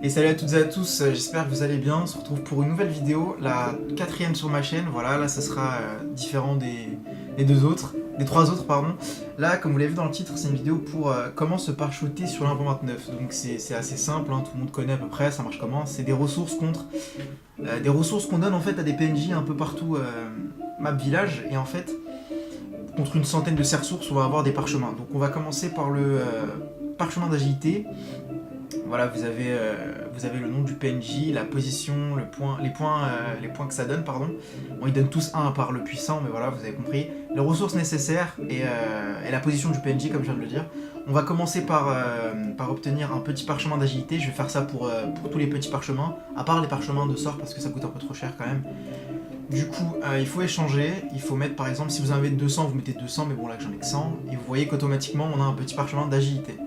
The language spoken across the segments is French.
Et salut à toutes et à tous, j'espère que vous allez bien. On se retrouve pour une nouvelle vidéo, la quatrième sur ma chaîne. Voilà, là ça sera différent des deux autres, des trois autres pardon. Là, comme vous l'avez vu dans le titre, c'est une vidéo pour comment se parachuter sur l'1.29. Donc c'est assez simple, hein, tout le monde connaît à peu près, ça marche comment. C'est des ressources contre des ressources qu'on donne en fait à des PNJ un peu partout map village, et en fait contre une centaine de ces ressources, on va avoir des parchemins. Donc on va commencer par le parchemin d'agilité. Voilà, vous avez le nom du PNJ, la position, les points que ça donne, pardon. Bon, ils donnent tous un à part le puissant, mais voilà, vous avez compris. Les ressources nécessaires et la position du PNJ, comme je viens de le dire. On va commencer par obtenir un petit parchemin d'agilité. Je vais faire ça pour tous les petits parchemins, à part les parchemins de sort, parce que ça coûte un peu trop cher quand même. Du coup, il faut échanger. Il faut mettre, par exemple, si vous en avez 200, vous mettez 200, mais bon, là, j'en ai que 100. Et vous voyez qu'automatiquement, on a un petit parchemin d'agilité.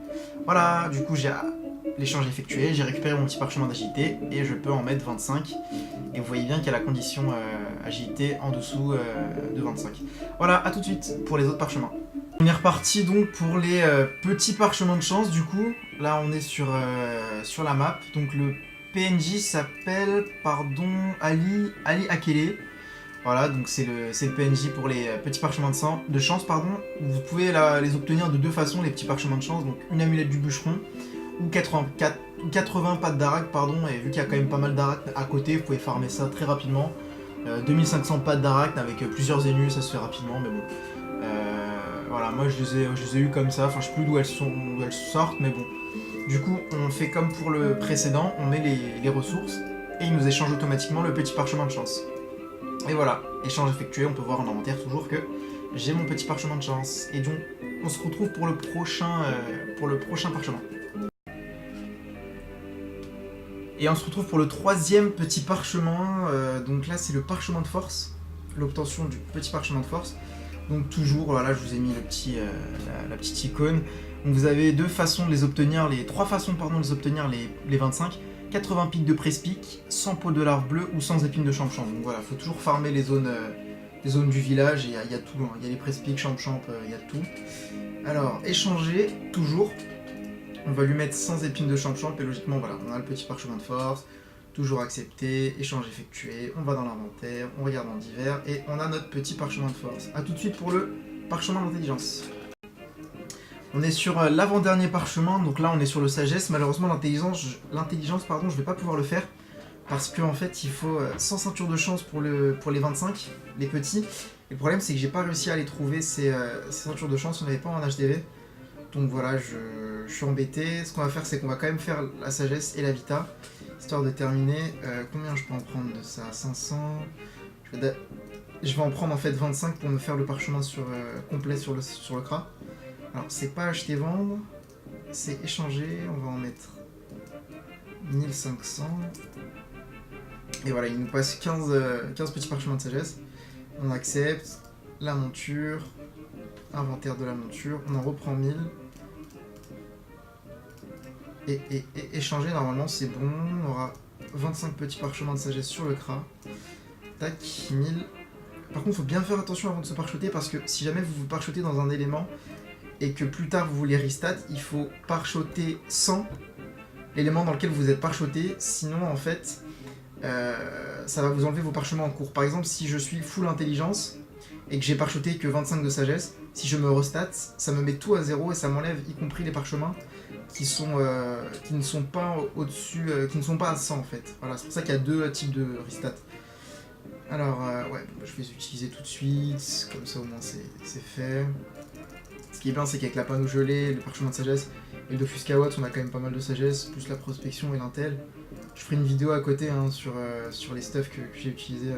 Voilà, du coup, j'ai l'échange effectué, j'ai récupéré mon petit parchemin d'agilité et je peux en mettre 25. Et vous voyez bien qu'il y a la condition agilité en dessous de 25. Voilà, à tout de suite pour les autres parchemins. On est reparti donc pour les petits parchemins de chance. Du coup, là on est sur la map. Donc le PNJ s'appelle, pardon, Ali Akele. Voilà, donc c'est le PNJ pour les petits parchemins de chance, pardon. Vous pouvez les obtenir de deux façons, les petits parchemins de chance. Donc une amulette du bûcheron ou 80 pattes d'Arak, pardon, et vu qu'il y a quand même pas mal d'Arak à côté, vous pouvez farmer ça très rapidement. 2500 pattes d'Arak avec plusieurs énus, ça se fait rapidement, mais bon. Voilà, moi je les ai eu comme ça, enfin je sais plus d'où elles sortent, mais bon. Du coup, on fait comme pour le précédent, on met les ressources, et il nous échange automatiquement le petit parchemin de chance. Et voilà, échange effectué, on peut voir en inventaire toujours que j'ai mon petit parchemin de chance. Et donc, on se retrouve pour le prochain parchemin. Et on se retrouve pour le troisième petit parchemin. Donc là, c'est le parchemin de force. L'obtention du petit parchemin de force. Donc toujours, voilà, je vous ai mis la petite icône. Donc vous avez trois façons de les obtenir, les 25. 80 pics de presse-pic, 100 peaux de larve bleue ou 100 épines de champ-champ. Donc voilà, il faut toujours farmer les zones du village. Il y a tout, hein. Il y a les presse-pics, champ-champ, il y a tout. Alors, échanger, toujours. On va lui mettre 100 épines de champ-champ, et logiquement, voilà, on a le petit parchemin de force, toujours accepté, échange effectué, on va dans l'inventaire, on regarde en divers, et on a notre petit parchemin de force. A tout de suite pour le parchemin d'intelligence. On est sur l'avant-dernier parchemin, donc là on est sur le sagesse. Malheureusement, l'intelligence, pardon, je vais pas pouvoir le faire, parce qu'en fait, il faut 100 ceintures de chance pour les 25, les petits. Et le problème, c'est que j'ai pas réussi à les trouver, ces ceintures de chance, on n'avait pas en HDV. Donc voilà, je suis embêté. Ce qu'on va faire, c'est qu'on va quand même faire la sagesse et la vita, histoire de terminer. Combien je peux en prendre de ça? 500. Je vais en prendre en fait 25 pour me faire le parchemin complet sur le CRA. Alors, c'est pas acheter vendre, c'est échanger. On va en mettre 1500. Et voilà, il nous passe 15 petits parchemins de sagesse. On accepte la monture. Inventaire de la monture, on en reprend 1000. Et échanger, normalement c'est bon, on aura 25 petits parchemins de sagesse sur le CRA. Tac, 1000. Par contre, il faut bien faire attention avant de se parcheter, parce que si jamais vous vous parchetez dans un élément et que plus tard vous voulez restat, il faut parcheter sans l'élément dans lequel vous êtes parcheté, sinon en fait ça va vous enlever vos parchemins en cours. Par exemple, si je suis full intelligence et que j'ai parcheté que 25 de sagesse, si je me restat, ça me met tout à 0 et ça m'enlève y compris les parchemins qui ne sont pas au-dessus, qui ne sont pas à 100 en fait. Voilà, c'est pour ça qu'il y a deux types de restat. Alors, ouais, je vais les utiliser tout de suite, comme ça au moins c'est fait. Ce qui est bien, c'est qu'avec la panneau gelée, le parchemin de sagesse et le Dofus Kawat, on a quand même pas mal de sagesse, plus la prospection et l'intel. Je ferai une vidéo à côté hein, sur les stuffs que j'ai utilisés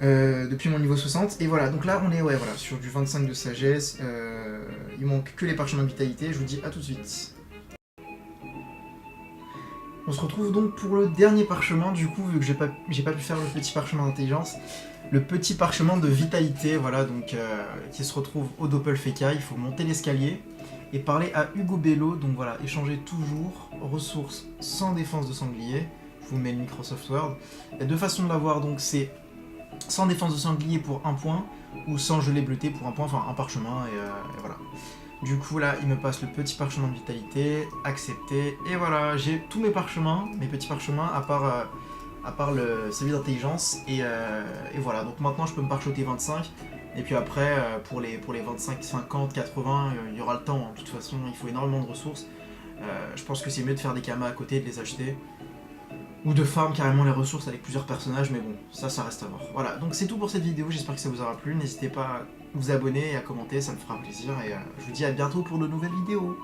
depuis mon niveau 60. Et voilà, donc là on est sur du 25 de sagesse. Il manque que les parchemins de vitalité. Je vous dis à tout de suite. On se retrouve donc pour le dernier parchemin, du coup, vu que j'ai pas pu faire le petit parchemin d'intelligence. Le petit parchemin de vitalité, voilà, donc qui se retrouve au Doppelfeka. Il faut monter l'escalier et parler à Hugo Bello. Donc voilà, échanger toujours, ressources sans défense de sanglier. Je vous mets le Microsoft Word. Il y a deux façons de l'avoir, donc c'est sans défense de sanglier pour 1 point, ou sans gelée bleutée pour 1 point, enfin un parchemin, et voilà. Du coup là il me passe le petit parchemin de vitalité, accepter, et voilà, j'ai tous mes parchemins, mes petits parchemins à part celui d'intelligence, et voilà, donc maintenant je peux me parchoter 25, et puis après pour les 25, 50, 80, il y aura le temps, hein. De toute façon il faut énormément de ressources, je pense que c'est mieux de faire des kamas à côté, de les acheter, ou de farm carrément les ressources avec plusieurs personnages, mais bon, ça reste à voir. Voilà, donc c'est tout pour cette vidéo, j'espère que ça vous aura plu, n'hésitez pas à vous abonner et à commenter, ça me fera plaisir, et je vous dis à bientôt pour de nouvelles vidéos.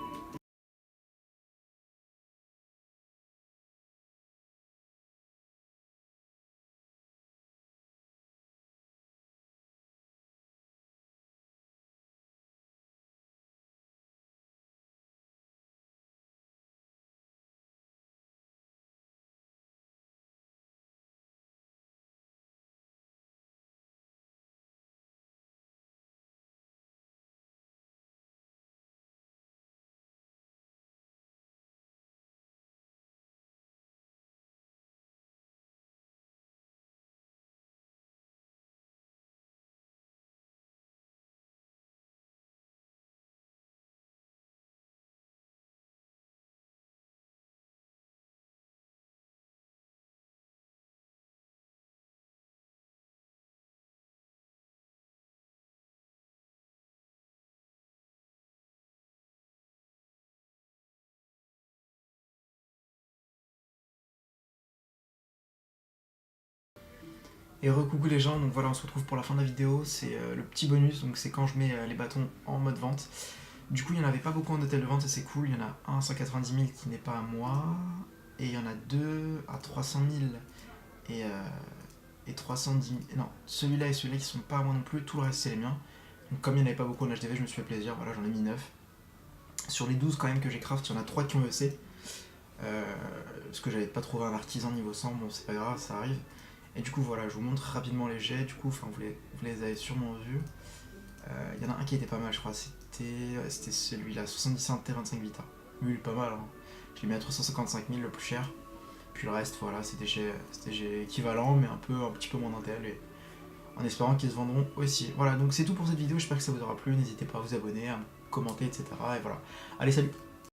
Et recoucou les gens, donc voilà, on se retrouve pour la fin de la vidéo, c'est le petit bonus, donc c'est quand je mets les bâtons en mode vente. Du coup il n'y en avait pas beaucoup en hôtel de vente et c'est cool, il y en a un à 190 000 qui n'est pas à moi, et il y en a deux à 300 000 et 310 000, non, celui-là et celui-là qui sont pas à moi non plus, tout le reste c'est les miens. Donc comme il n'y en avait pas beaucoup en HDV, je me suis fait plaisir, voilà, j'en ai mis 9. Sur les 12 quand même que j'ai craft, il y en a 3 qui ont EC, parce que j'avais pas trouvé un artisan niveau 100, bon c'est pas grave, ça arrive. Et du coup voilà, je vous montre rapidement les jets, du coup vous les avez sûrement vus. Il y en a un qui était pas mal je crois, c'était celui-là, 77 T 25 Vita. Lui il est pas mal, hein. Je l'ai mis à 355 000 le plus cher. Puis le reste voilà, c'est des jets équivalents mais un petit peu moins d'intel, et en espérant qu'ils se vendront aussi. Voilà, donc c'est tout pour cette vidéo, j'espère que ça vous aura plu, n'hésitez pas à vous abonner, à commenter, etc. Et voilà. Allez, salut!